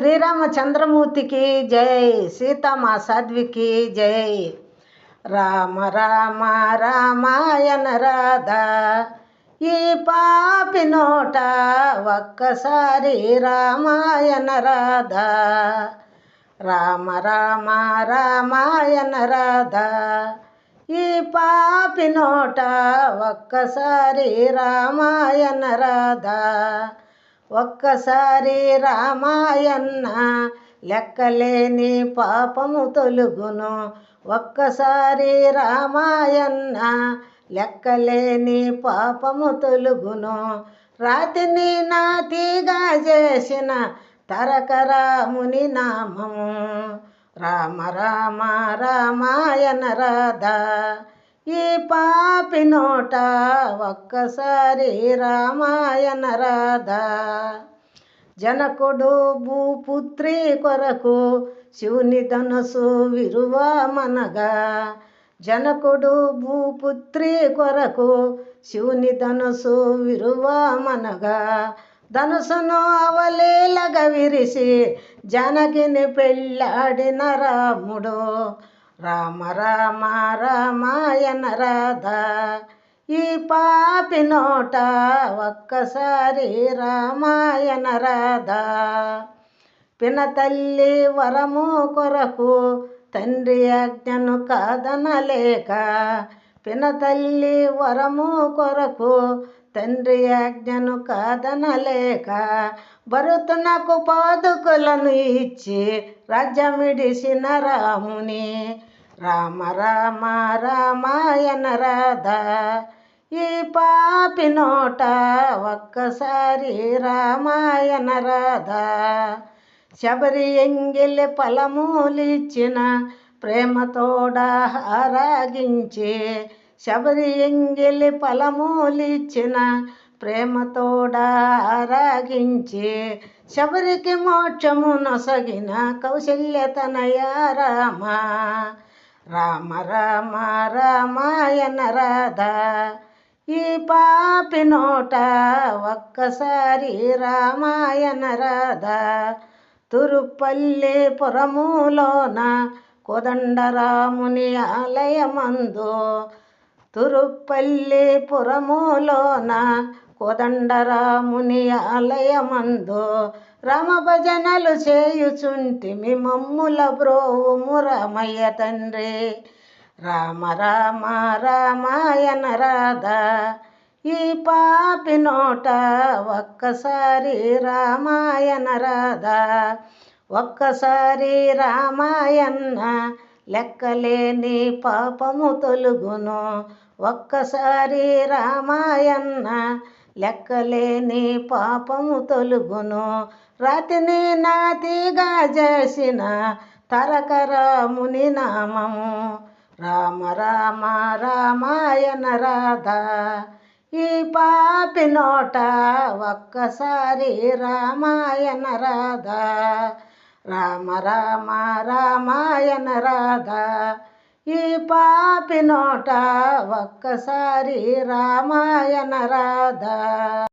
శ్రీరామచంద్రమూర్తికి జై, సీతమ్మ సాధ్వికి జై. రామ రామ రామాయణ రాధా, ఈ పాపి నోట ఒక్కసారి రామాయణ రాధా. రామ రామ రామాయణ రాధా, ఈ పాపి నోట ఒక్కసారి రామాయణ రాధా. ఒక్కసారి రామాయణ లెక్కలేని పాపము తొలుగును. ఒక్కసారి రామాయణ లెక్కలేని పాపము తొలుగును. రాతిని నాతిగా చేసిన తారక రాముని నామము. రామ రామ రామాయణ రాధా, ఈ పాపి నోట ఒక్కసారి రామాయణ రాధా. జనకుడు భూపుత్రి కొరకు శివుని ధనుసు విరువమనగా. జనకుడు భూపుత్రి కొరకు శివుని ధనుసు విరువమనగా. ధనుసును అవలీలగా విరిసి జానకిని పెళ్ళాడిన రాముడు. రామ రామ రామాయణ రాధా, ఈ పాపి నోట ఒక్కసారి రామాయణ రాధా. పినతల్లి వరము కొరకు తండ్రి ఆజ్ఞను కాదనలేక. పినతల్లి వరము కొరకు తండ్రి ఆజ్ఞను కాదనలేక. భరతునకు పాదుకులను ఇచ్చి రాజ్యమిడిసిన రాముని. రామ రామ రామాయణ రాధా, ఈ పాపి నోట ఒక్కసారి రామాయణ రాధా. శబరి ఎంగిలి ఫలములిచ్చిన ప్రేమతోడ ఆరాగించి. శబరి ఎంగిలి ఫలములిచ్చిన ప్రేమతోడ ఆరాగించి. శబరికి మోక్షము నొసగిన కౌశల్యతనయ రామ. రామ రామ రామాయణ రాధా, ఈ పాపి నోట ఒక్కసారి రామాయణ రాధా. తురుపల్లి పురములోన కోదండరాముని ఆలయమందు. తురుపల్లి పురములోన కోదండరాముని ఆలయమందు. రామ భజనలు చేయుచుంటిమి మమ్ముల బ్రోవుము రామయ్య తండ్రి. రామ రామ రామాయణ రాధా, ఈ పాపి నోట ఒక్కసారి రామాయణ రాధా. ఒక్కసారి రామాయణ లెక్కలేని పాపము తొలుగును. ఒక్కసారి రామాయణ లెక్కలేని పాపము తొలుగును. రాతిని నాతిగా చేసిన తారక రాముని నామము. రామ రామ రామాయణ రాధా, ఈ పాపి నోట ఒక్కసారి రామాయణ రాధా. రామ రామ రామాయణ రాధా, ఈ పాపి నోట ఒక్కసారి రామాయణ రాధా.